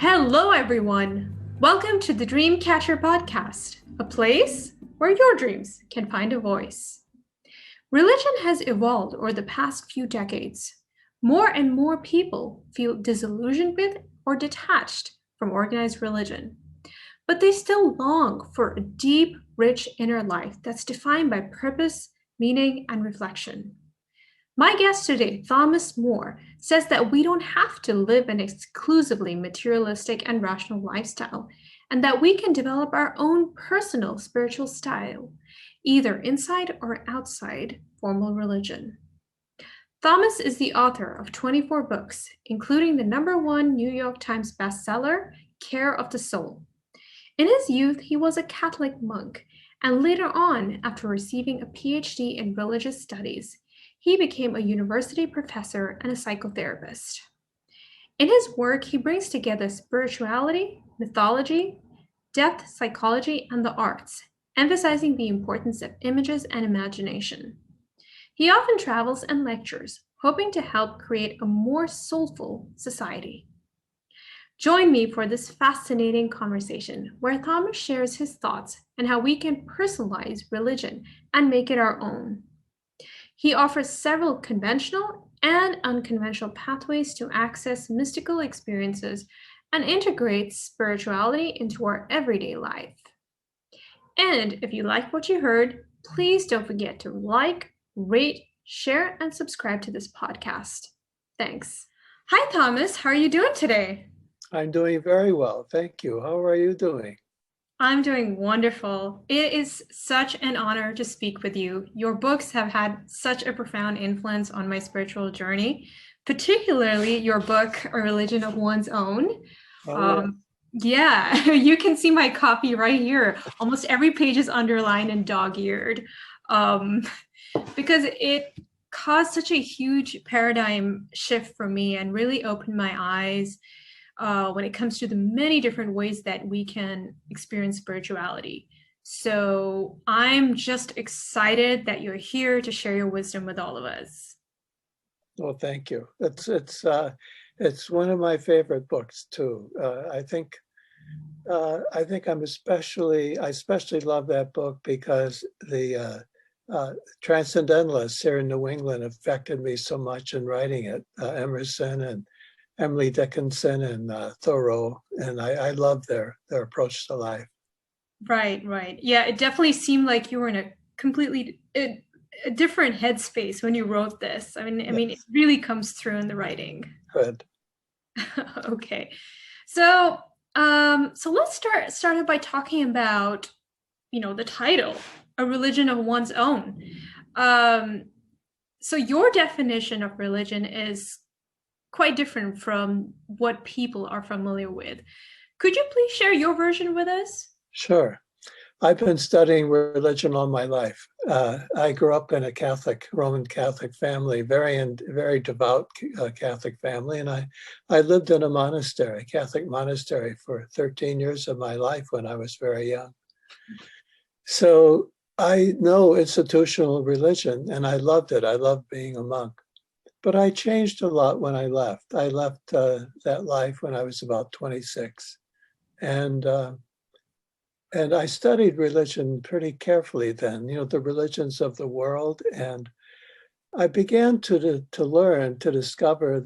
Hello, everyone. Welcome to the Dreamcatcher podcast, a place where your dreams can find a voice. Religion has evolved over the past few decades. More and more people feel disillusioned with or detached from organized religion, but they still long for a deep, rich inner life that's defined by purpose, meaning, and reflection. My guest today, Thomas Moore, says that we don't have to live an exclusively materialistic and rational lifestyle, and that we can develop our own personal spiritual style, either inside or outside formal religion. Thomas is the author of 24 books, including the #1 New York Times bestseller, Care of the Soul. In his youth, he was a Catholic monk, and later on, after receiving a PhD in religious studies, he became a university professor and a psychotherapist. In his work, he brings together spirituality, mythology, depth psychology, and the arts, emphasizing the importance of images and imagination. He often travels and lectures, hoping to help create a more soulful society. Join me for this fascinating conversation where Thomas shares his thoughts and how we can personalize religion and make it our own. He offers several conventional and unconventional pathways to access mystical experiences and integrates spirituality into our everyday life. And if you like what you heard, please don't forget to like, rate, share, and subscribe to this podcast. Thanks. Hi, Thomas. How are you doing today? I'm doing very well. Thank you. How are you doing? I'm doing wonderful. It is such an honor to speak with you. Your books have had such a profound influence on my spiritual journey, particularly your book, A Religion of One's Own. Yeah, you can see my copy right here. Almost every page is underlined and dog-eared because it caused such a huge paradigm shift for me and really opened my eyes when it comes to the many different ways that we can experience spirituality. So I'm just excited that you're here to share your wisdom with all of us. Well, thank you. It's one of my favorite books too. I think I especially love that book because the transcendentalists here in New England affected me so much in writing it. Emerson and Emily Dickinson and Thoreau, and I love their approach to life. Right. Yeah, it definitely seemed like you were in a completely a different headspace when you wrote this. I mean, it really comes through in the writing. Good. Okay, so let's start by talking about the title, A Religion of One's Own. So your definition of religion is quite different from what people are familiar with. Could you please share your version with us? Sure. I've been studying religion all my life. I grew up in a Roman Catholic family, very devout Catholic family, and I lived in a Catholic monastery for 13 years of my life when I was very young. So I know institutional religion, and I loved it. I loved being a monk. But I changed a lot when I left. I left that life when I was about 26. And I studied religion pretty carefully then, the religions of the world. And I began to learn, to discover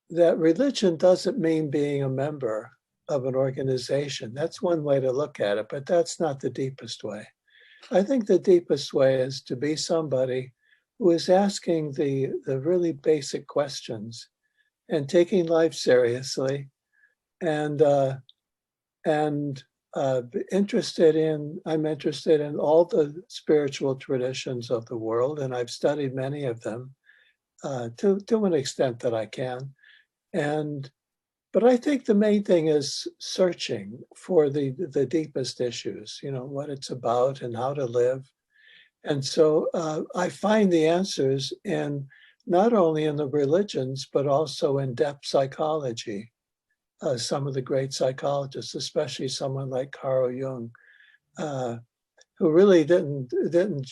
that religion doesn't mean being a member of an organization. That's one way to look at it, but that's not the deepest way. I think the deepest way is to be somebody who is asking the really basic questions and taking life seriously and I'm interested in all the spiritual traditions of the world, and I've studied many of them to an extent that I can. But I think the main thing is searching for the deepest issues, what it's about and how to live. And so I find the answers not only in the religions, but also in depth psychology. Some of the great psychologists, especially someone like Carl Jung, who really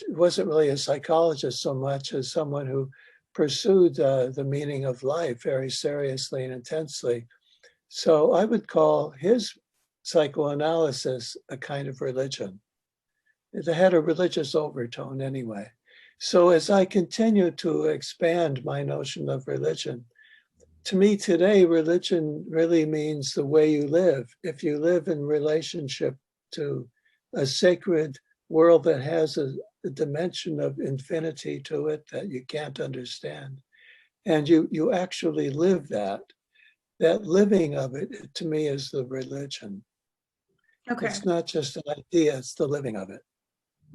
wasn't really a psychologist so much as someone who pursued the meaning of life very seriously and intensely, So I would call his psychoanalysis a kind of religion. It had a religious overtone anyway. So as I continue to expand my notion of religion, to me today, religion really means the way you live. If you live in relationship to a sacred world that has a dimension of infinity to it that you can't understand, and you actually live that living of it, to me, is the religion. Okay. It's not just an idea, it's the living of it.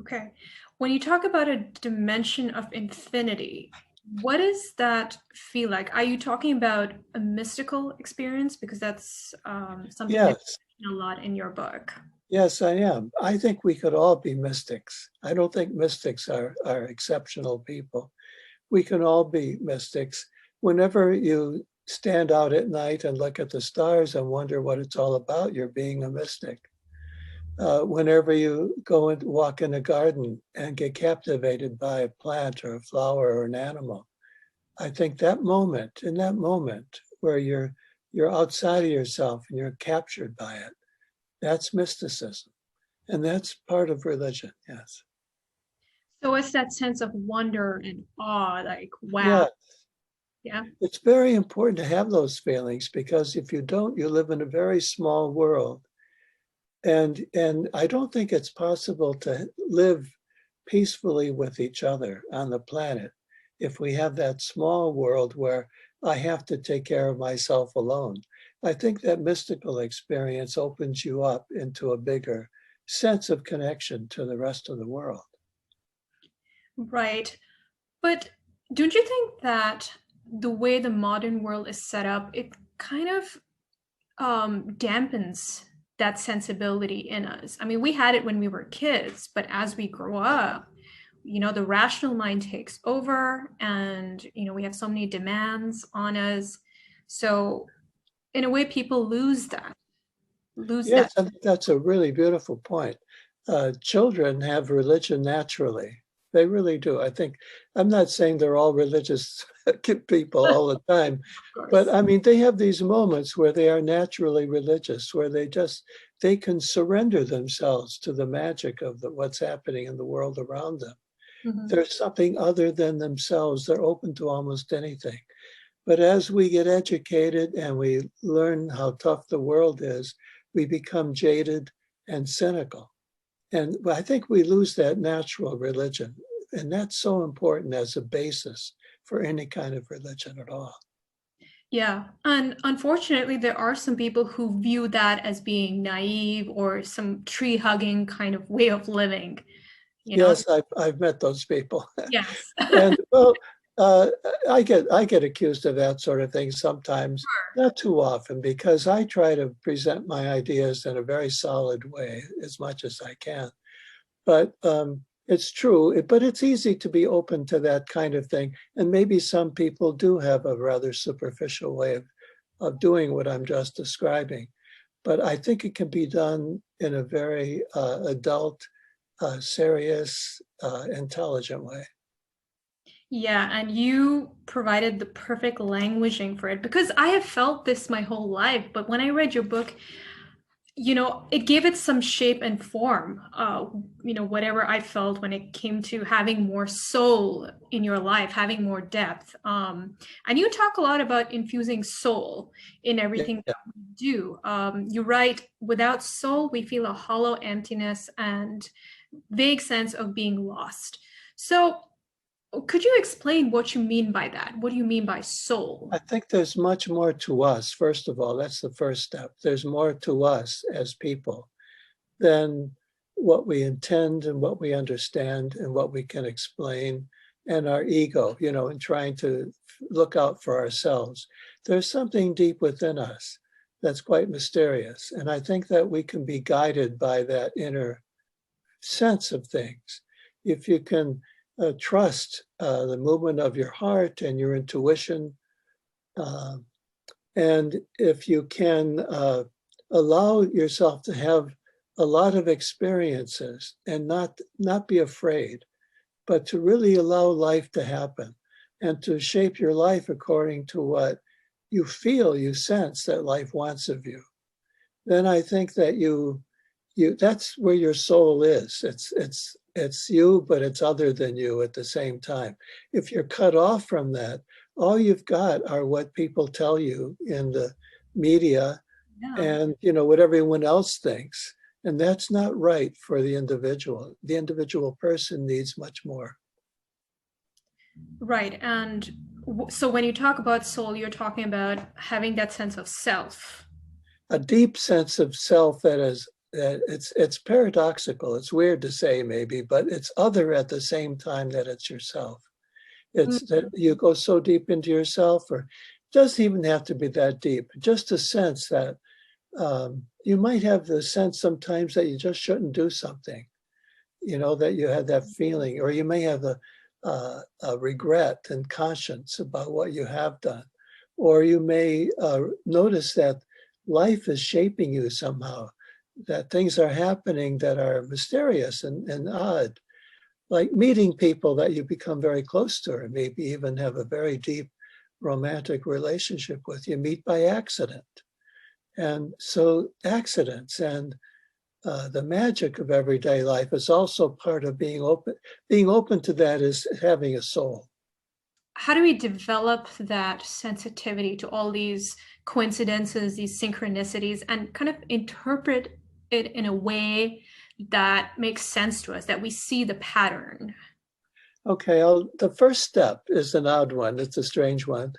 Okay. When you talk about a dimension of infinity, what does that feel like? Are you talking about a mystical experience? Because that's something that Yes, you mention a lot in your book. yes, I am. I think we could all be mystics. I don't think mystics are exceptional people. We can all be mystics. Whenever you stand out at night and look at the stars and wonder what it's all about, you're being a mystic. Whenever you go and walk in a garden and get captivated by a plant or a flower or an animal, I think in that moment where you're outside of yourself and you're captured by it, that's mysticism. And that's part of religion, yes. So it's that sense of wonder and awe, like, wow. Yeah, Yeah. it's very important to have those feelings because if you don't, you live in a very small world. And I don't think it's possible to live peacefully with each other on the planet if we have that small world where I have to take care of myself alone. I think that mystical experience opens you up into a bigger sense of connection to the rest of the world. Right. But don't you think that the way the modern world is set up, it kind of dampens that sensibility in us? I mean, we had it when we were kids, but as we grow up, the rational mind takes over, and we have so many demands on us. So in a way, people lose that. Yes, I think that's a really beautiful point. Children have religion naturally. They really do. I think, I'm not saying they're all religious people all the time, Of but course. I mean, they have these moments where they are naturally religious, where they can surrender themselves to the magic of what's happening in the world around them. Mhm. There's something other than themselves. They're open to almost anything. But as we get educated and we learn how tough the world is, we become jaded and cynical. And I think we lose that natural religion. And that's so important as a basis for any kind of religion at all. Yeah, and unfortunately, there are some people who view that as being naive or some tree hugging kind of way of living, you know? Yes, I've met those people. Yes. And well, uh, I get accused of that sort of thing sometimes, not too often, because I try to present my ideas in a very solid way as much as I can. But it's true, but it's easy to be open to that kind of thing. And maybe some people do have a rather superficial way of doing what I'm just describing. But I think it can be done in a very adult, serious, intelligent way. Yeah, and you provided the perfect languaging for it because I have felt this my whole life, but when I read your book, it gave it some shape and form. Whatever I felt when it came to having more soul in your life, having more depth. And you talk a lot about infusing soul in everything Yeah. that we do. You write, without soul, we feel a hollow emptiness and vague sense of being lost. So, could you explain what you mean by that? What do you mean by soul? I think there's much more to us. First of all, that's the first step. There's more to us as people than what we intend and what we understand and what we can explain and our ego, in trying to look out for ourselves. There's something deep within us that's quite mysterious. And I think that we can be guided by that inner sense of things. If you can trust the movement of your heart and your intuition, uh, and if you can allow yourself to have a lot of experiences and not be afraid, but to really allow life to happen and to shape your life according to what you feel, you sense that life wants of you, then I think that that's where your soul is. It's you, but it's other than you at the same time. If you're cut off from that, all you've got are what people tell you in the media Yeah. and what everyone else thinks. And that's not right for the individual. The individual person needs much more. Right. And so when you talk about soul, you're talking about having that sense of self. A deep sense of self that it's paradoxical. It's weird to say maybe, but it's other at the same time that it's yourself. It's that you go so deep into yourself, or it doesn't even have to be that deep. Just a sense that you might have the sense sometimes that you just shouldn't do something, that you had that feeling, or you may have a regret and conscience about what you have done, or you may notice that life is shaping you somehow, that things are happening that are mysterious and odd, like meeting people that you become very close to, or maybe even have a very deep romantic relationship with. You meet by accident. And so accidents and the magic of everyday life is also part of being open. Being open to that is having a soul. How do we develop that sensitivity to all these coincidences, these synchronicities, and kind of interpret it in a way that makes sense to us, that we see the pattern? Okay, the first step is an odd one. It's a strange one.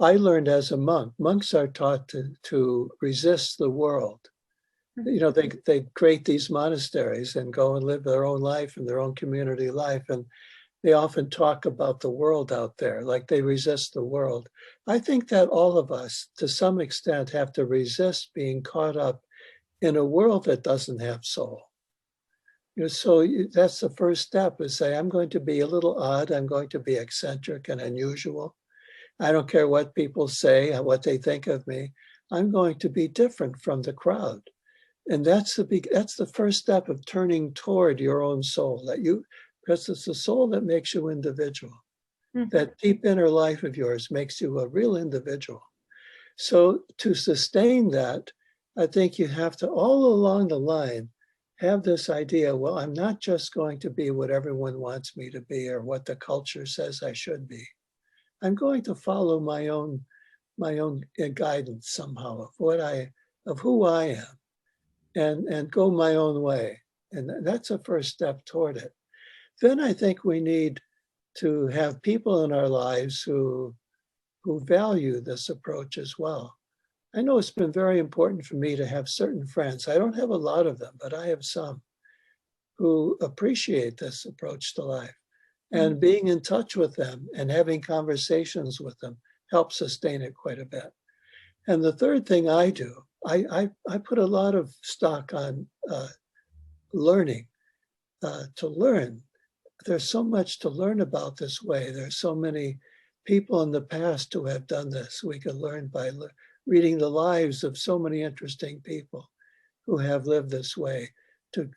I learned as a monk. Monks are taught to resist the world. They create these monasteries and go and live their own life and their own community life. And they often talk about the world out there, like they resist the world. I think that all of us, to some extent, have to resist being caught up in a world that doesn't have soul. So that's the first step, is say, I'm going to be a little odd. I'm going to be eccentric and unusual. I don't care what people say, what they think of me. I'm going to be different from the crowd. And that's the first step of turning toward your own soul, because it's the soul that makes you individual. Mm-hmm. That deep inner life of yours makes you a real individual. So to sustain that, I think you have to, all along the line, have this idea, well, I'm not just going to be what everyone wants me to be or what the culture says I should be. I'm going to follow my own guidance somehow of who I am, and go my own way. And that's a first step toward it. Then I think we need to have people in our lives who value this approach as well. I know it's been very important for me to have certain friends. I don't have a lot of them, but I have some who appreciate this approach to life. And being in touch with them and having conversations with them helps sustain it quite a bit. And the third thing I do, I put a lot of stock on learning, to learn. There's so much to learn about this way. There's so many people in the past who have done this. We can learn by reading the lives of so many interesting people who have lived this way, to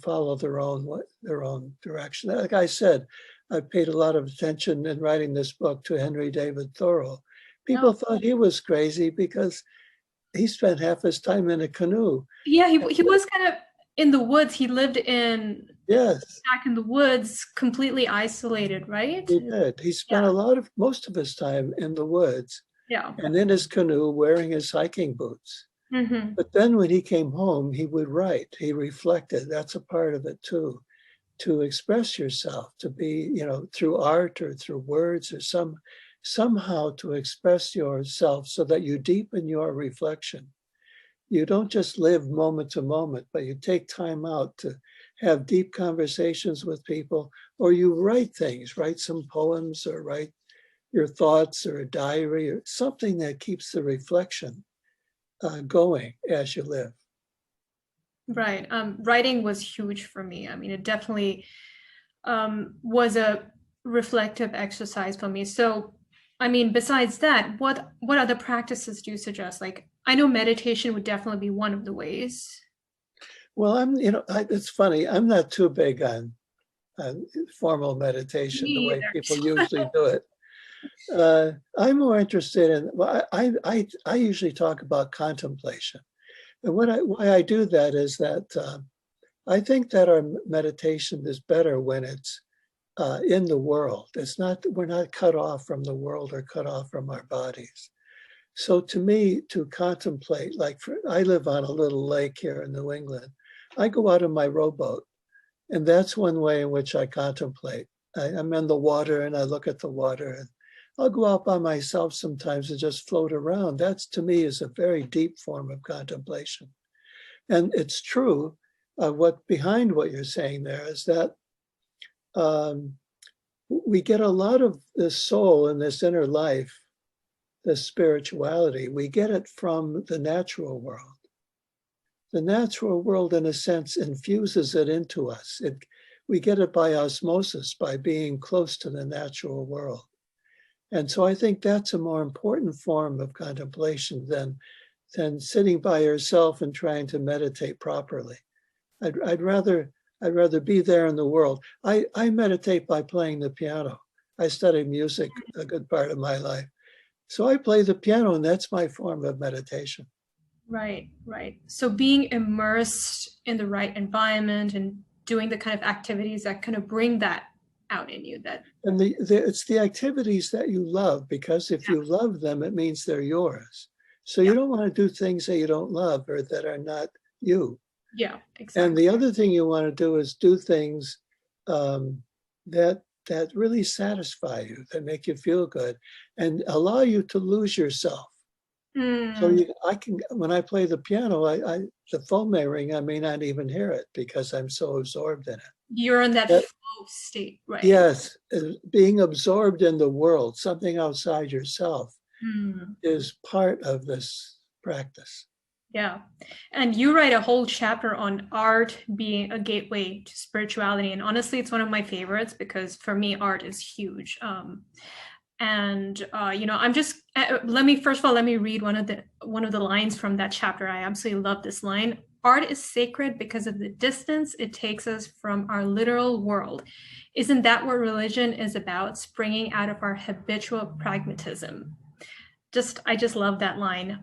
follow their own direction. Like I said, I paid a lot of attention in writing this book to Henry David Thoreau. People thought he was crazy because he spent half his time in a canoe. Yeah, he was kind of in the woods. He lived back in the woods, completely isolated, right? He did. He spent most of his time in the woods. Yeah. And in his canoe wearing his hiking boots. Mm-hmm. But then when he came home, he would write. He reflected. That's a part of it too. To express yourself, to be, through art or through words or somehow to express yourself so that you deepen your reflection. You don't just live moment to moment, but you take time out to have deep conversations with people, or you write things, write some poems or write your thoughts or a diary or something that keeps the reflection going as you live. Right. Writing was huge for me. I mean, it definitely was a reflective exercise for me. So, I mean, besides that, what other practices do you suggest? Like, I know meditation would definitely be one of the ways. Well, it's funny. I'm not too big on formal meditation, the way people usually do it. I'm more interested in, well, I usually talk about contemplation. And why I do that is that I think that our meditation is better when it's in the world. It's not, we're not cut off from the world or cut off from our bodies. So to me, to contemplate, I live on a little lake here in New England. I go out in my rowboat, and that's one way in which I contemplate. I'm in the water and I look at the water, and I'll go out by myself sometimes and just float around. That's, to me, is a very deep form of contemplation. And it's true, what behind what you're saying there is that um, we get a lot of this soul and this inner life, this spirituality, we get it from the natural world. The natural world, in a sense, infuses it into us. We get it by osmosis, by being close to the natural world. And so I think that's a more important form of contemplation than sitting by yourself and trying to meditate properly. I'd rather be there in the world. I meditate by playing the piano. I studied music a good part of my life. So I play the piano, and that's my form of meditation. Right, right. So being immersed in the right environment and doing the kind of activities that kind of bring that out in you. That And it's the activities that you love, because if you love them, it means they're yours. So you don't want to do things that you don't love or that are not you. yeah, exactly. And the other thing you want to do is do things that really satisfy you, that make you feel good, and allow you to lose yourself. So when I play the piano, the phone may ring, I may not even hear it because I'm so absorbed in it. You're in that flow state, right? Yes, being absorbed in the world, something outside yourself, is part of this practice. Yeah. And you write a whole chapter on art being a gateway to spirituality. And honestly, it's one of my favorites because for me, art is huge. I'm just let me read one of the lines from that chapter. I absolutely love this line. Art is sacred because of the distance it takes us from our literal world. Isn't that what religion is about? Springing out of our habitual pragmatism. I just love that line.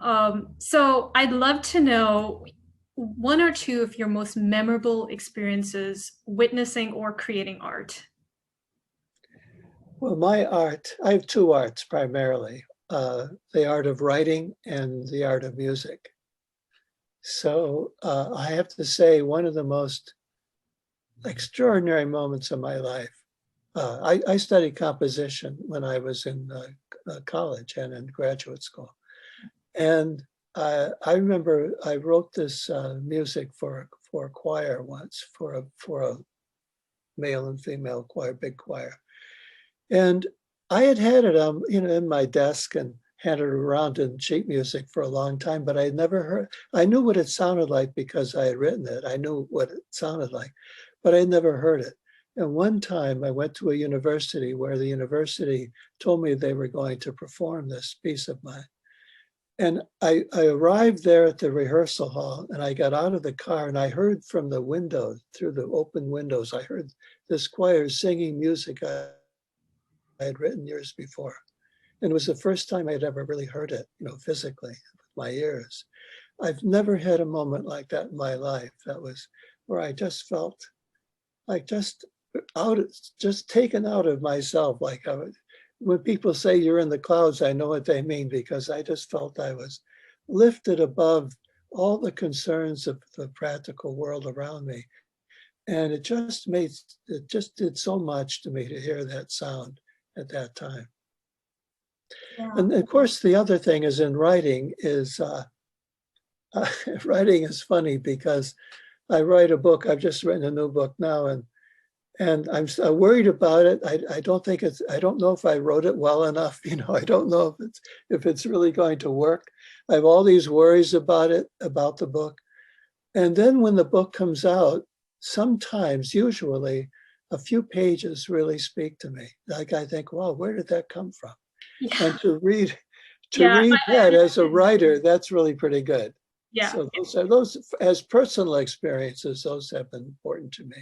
So I'd love to know one or two of your most memorable experiences witnessing or creating art. Well, my art, I have two arts primarily, the art of writing and the art of music. So I have to say, one of the most extraordinary moments of my life, I studied composition when I was in college and in graduate school. And I remember I wrote this music for a choir once, for a male and female choir, big choir. And I had it in my desk and handed it around in sheet music for a long time, but I had never heard. I knew what it sounded like because I had written it. I knew what it sounded like, but I had never heard it. And one time I went to a university where the university told me they were going to perform this piece of mine. And I arrived there at the rehearsal hall, and I got out of the car, and I heard from the window, through the open windows, I heard this choir singing music I had written years before. And it was the first time I'd ever really heard it, physically with my ears. I've never had a moment like that in my life. That was where I just felt like just taken out of myself. Like when people say you're in the clouds, I know what they mean, because I just felt I was lifted above all the concerns of the practical world around me. And it just did so much to me to hear that sound at that time. Yeah. And of course, the other thing is in writing is, writing is funny because I write a book. I've just written a new book now, and I'm worried about it. I don't know if I wrote it well enough. I don't know if it's really going to work. I have all these worries about it, about the book. And then when the book comes out, sometimes, usually, a few pages really speak to me. Like I think, wow, where did that come from? Yeah. And to read that as a writer, that's really pretty good. Yeah. So those as personal experiences, those have been important to me.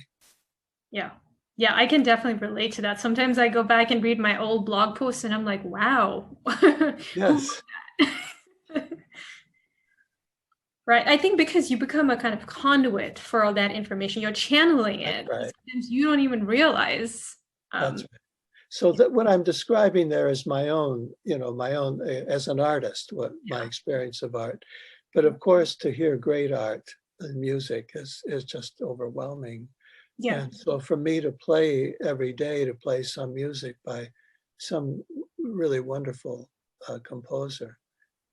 Yeah. Yeah, I can definitely relate to that. Sometimes I go back and read my old blog posts and I'm like, wow, who wrote Yes, that? Right. I think because you become a kind of conduit for all that information, you're channeling that's it. right. Sometimes you don't even realize. That's Um, right. So that what I'm describing there is my own, as an artist, what my yeah. experience of art. But of course, to hear great art and music is just overwhelming. Yeah. And so for me to play every day, to play some music by some really wonderful composer,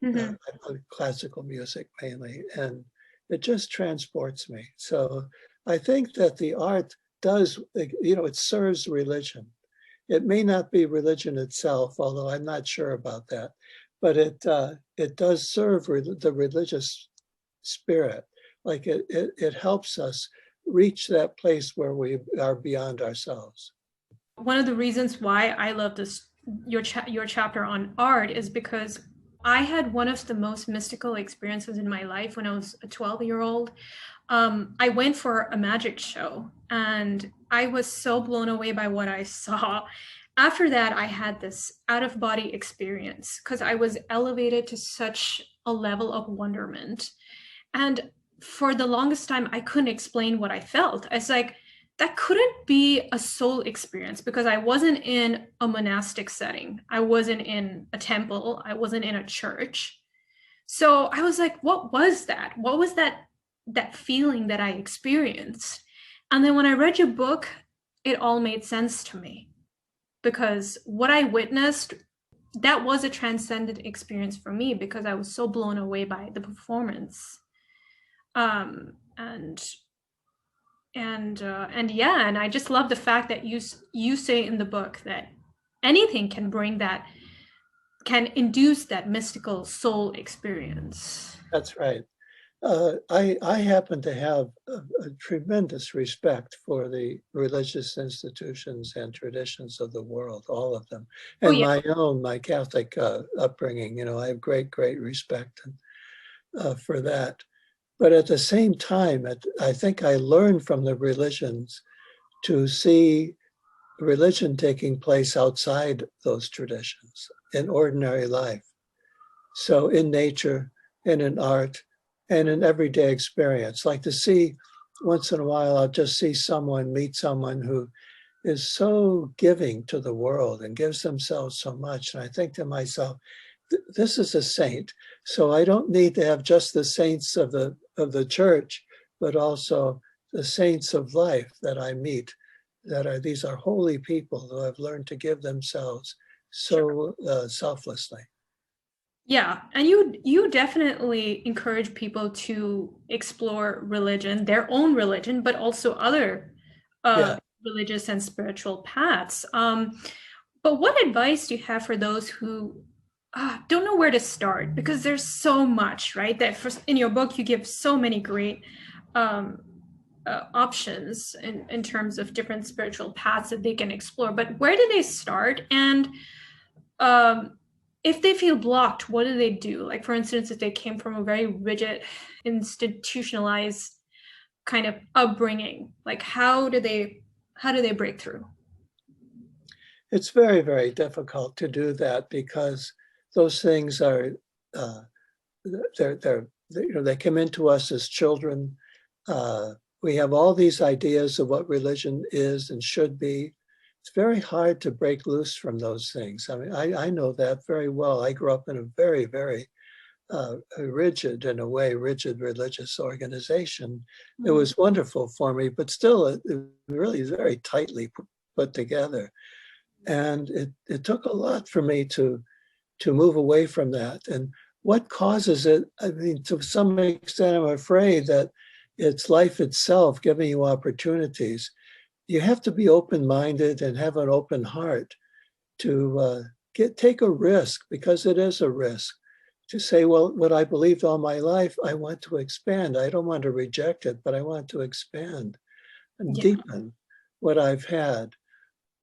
uh, Hmm. classical music mainly, and it just transports me. So I think that the art does, it serves religion. It may not be religion itself, although I'm not sure about that, but it does serve the religious spirit. Like it helps us reach that place where we are beyond ourselves. One of the reasons why I love this your chapter on art is because I had one of the most mystical experiences in my life when I was a 12-year-old. I went for a magic show and I was so blown away by what I saw. After that, I had this out of body experience because I was elevated to such a level of wonderment. And for the longest time, I couldn't explain what I felt. It's like, that couldn't be a soul experience because I wasn't in a monastic setting. I wasn't in a temple. I wasn't in a church. So I was like, what was that? What was that feeling that I experienced? And then when I read your book, it all made sense to me because what I witnessed, that was a transcendent experience for me because I was so blown away by the performance. And and yeah, and I just love the fact that you say in the book that anything can bring that, can induce that mystical soul experience. That's right. I happen to have a tremendous respect for the religious institutions and traditions of the world, all of them, Oh and yeah. my Catholic upbringing. I have great respect for that. But at the same time, I think I learned from the religions to see religion taking place outside those traditions in ordinary life. So in nature and in art and in everyday experience, like to see once in a while, I'll just meet someone who is so giving to the world and gives themselves so much. And I think to myself, this is a saint. So I don't need to have just the saints of the church, but also the saints of life that I meet. These are holy people who have learned to give themselves Sure. so selflessly. Yeah, and you definitely encourage people to explore religion, their own religion, but also other uh, Yeah. religious and spiritual paths. But what advice do you have for those who don't know where to start? Because there's so much, right? That in your book you give so many great um, options in terms of different spiritual paths that they can explore. But where do they start? And um, if they feel blocked, what do they do? Like, for instance, if they came from a very rigid, institutionalized kind of upbringing, like how do they break through? It's very difficult to do that because those things are, uh, they come into us as children. We have all these ideas of what religion is and should be. It's very hard to break loose from those things. I mean, I know that very well. I grew up in a very rigid, in a way, rigid religious organization. It Mhm. was wonderful for me, but still, it really is very tightly put together. And it took a lot for me to move away from that. And what causes it? I mean, to some extent, I'm afraid that it's life itself giving you opportunities. You have to be open-minded and have an open heart to take a risk, because it is a risk. To say, well, what I believed all my life, I want to expand. I don't want to reject it, but I want to expand and Yeah, deepen what I've had.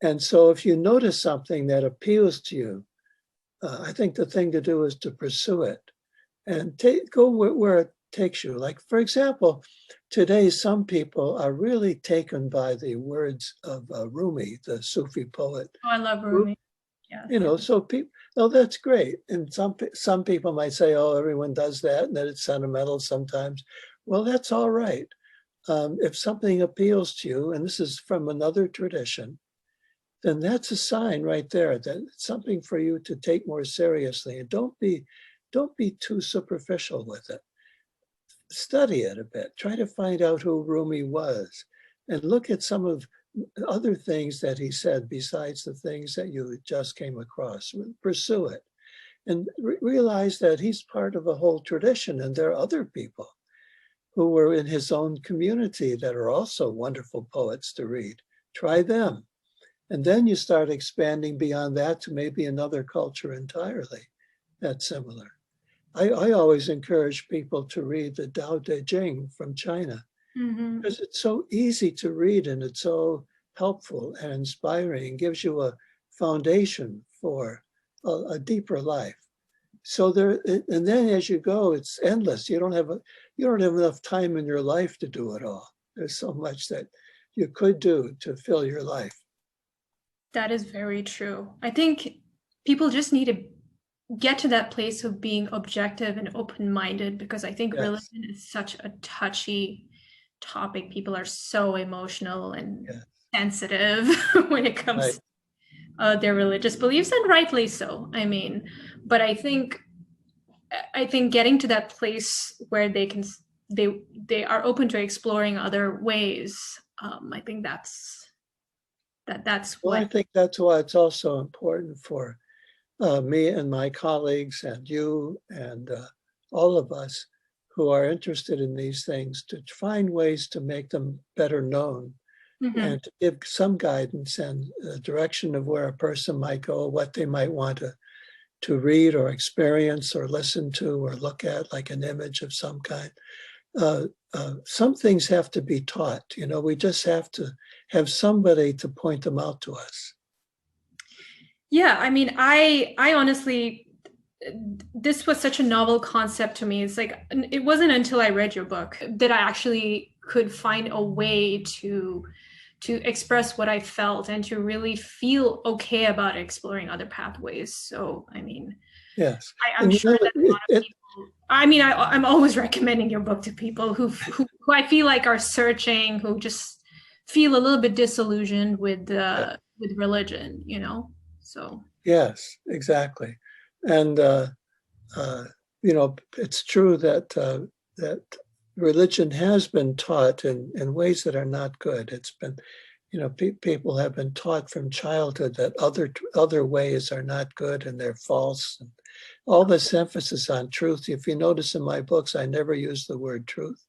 And so if you notice something that appeals to you, I think the thing to do is to pursue it and go where takes you. Like, for example, today some people are really taken by the words of Rumi, the Sufi poet. Oh, I love Rumi. Yes. So people, oh, that's great. And some people might say, oh, everyone does that, and that it's sentimental sometimes. Well, that's all right. If something appeals to you, and this is from another tradition, then that's a sign right there that it's something for you to take more seriously. And don't be too superficial with it. Study it a bit. Try to find out who Rumi was, and look at some of other things that he said besides the things that you just came across. Pursue it, and realize that he's part of a whole tradition, and there are other people who were in his own community that are also wonderful poets to read. Try them. And then you start expanding beyond that to maybe another culture entirely that's similar. I always encourage people to read the Tao Te Ching from China, because it's so easy to read and it's so helpful and inspiring, gives you a foundation for a deeper life. So there, and then as you go, it's endless. You don't have enough time in your life to do it all. There's so much that you could do to fill your life. That is very true. I think people just need to get to that place of being objective and open-minded, because I think religion is such a touchy topic. People are so emotional and sensitive when it comes to their religious beliefs, and rightly so. I mean, but I think getting to that place where they are open to exploring other ways. I think that's what. I think that's why it's also important for me and my colleagues and you and all of us who are interested in these things to find ways to make them better known, and to give some guidance and direction of where a person might go, what they might want to read or experience or listen to or look at, like an image of some kind. Some things have to be taught. We just have to have somebody to point them out to us. Yeah, I mean, I honestly, this was such a novel concept to me. It's like, it wasn't until I read your book that I actually could find a way to express what I felt and to really feel okay about exploring other pathways. So, I mean, yes, I'm sure that a lot of people, I mean, I'm always recommending your book to people who I feel like are searching, who just feel a little bit disillusioned with religion, So yes, exactly, and it's true that that religion has been taught in ways that are not good. It's been, people have been taught from childhood that other ways are not good and they're false. And all this emphasis on truth. If you notice in my books, I never use the word truth,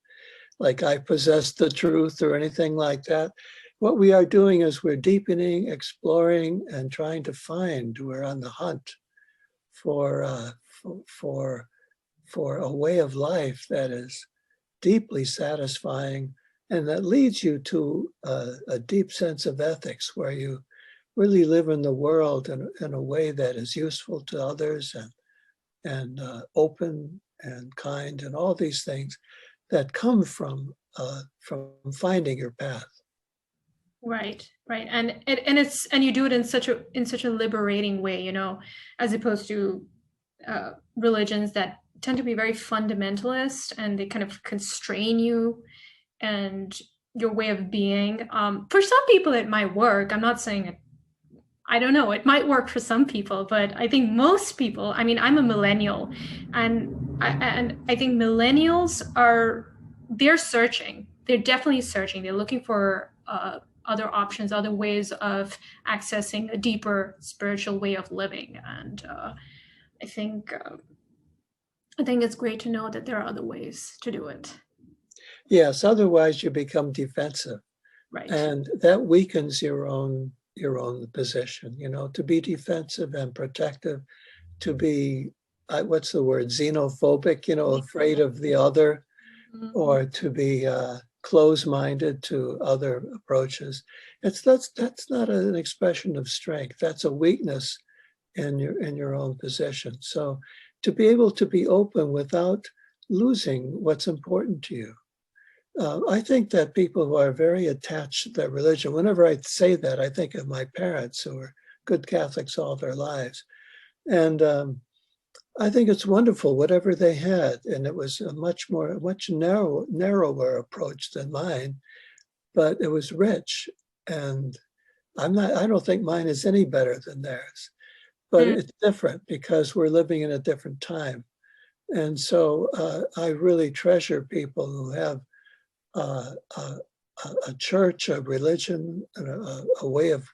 like I possess the truth or anything like that. What we are doing is we're deepening, exploring, and trying to find. We're on the hunt for a way of life that is deeply satisfying and that leads you to a deep sense of ethics, where you really live in the world in a way that is useful to others and open and kind, and all these things that come from finding your path. Right, and you do it in such a liberating way, as opposed to religions that tend to be very fundamentalist, and they kind of constrain you and your way of being. For some people, it might work. I'm not saying it. I don't know. It might work for some people, but I think most people. I mean, I'm a millennial, and I think millennials they're searching. They're definitely searching. They're looking for other options, other ways of accessing a deeper spiritual way of living, and I think it's great to know that there are other ways to do it. Yes, otherwise you become defensive, right? And that weakens your own position. To be defensive and protective, to be what's the word, xenophobic, afraid of the other, or to be closed-minded to other approaches. That's not an expression of strength. That's a weakness in your own position. So to be able to be open without losing what's important to you. I think that people who are very attached to their religion, whenever I say that, I think of my parents who were good Catholics all their lives. And I think it's wonderful, whatever they had. And it was a much narrower approach than mine, but it was rich. And I don't think mine is any better than theirs, but Mm, it's different because we're living in a different time. And so I really treasure people who have uh, a, a church, a religion, a way of,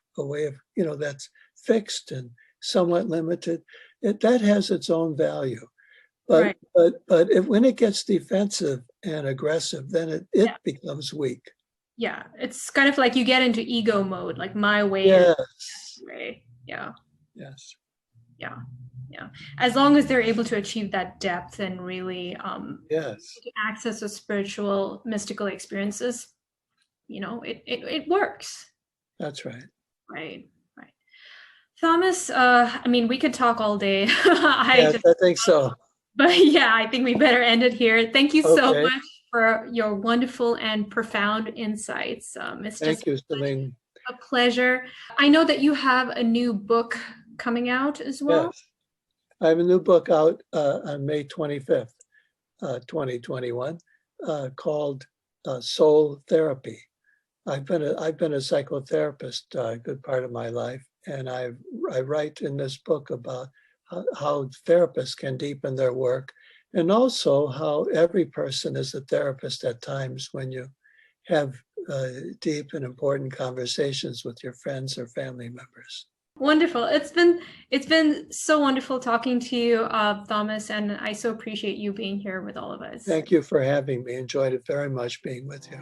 that's fixed and somewhat limited. That has its own value. But right. when it gets defensive and aggressive, then it Yeah. becomes weak. Yeah. It's kind of like you get into ego mode, like my way is Yes. the way. Yeah. Yes. Yeah. Yeah. As long as they're able to achieve that depth and really Yes. access to spiritual, mystical experiences, it works. That's right. Right. Right. Thomas, I mean, we could talk all day. I Yes, just, I think so. but yeah, I think we better end it here. Thank you so Okay. much for your wonderful and profound insights. It's just Thank you, Celine. a pleasure. I know that you have a new book coming out as well. Yes. I have a new book out on May 25th, 2021, called Soul Therapy. I've been a psychotherapist a good part of my life, and I write in this book about how therapists can deepen their work, and also how every person is a therapist at times when you have deep and important conversations with your friends or family members. Wonderful. It's been so wonderful talking to you, Thomas, and I so appreciate you being here with all of us. Thank you for having me. Enjoyed it very much being with you.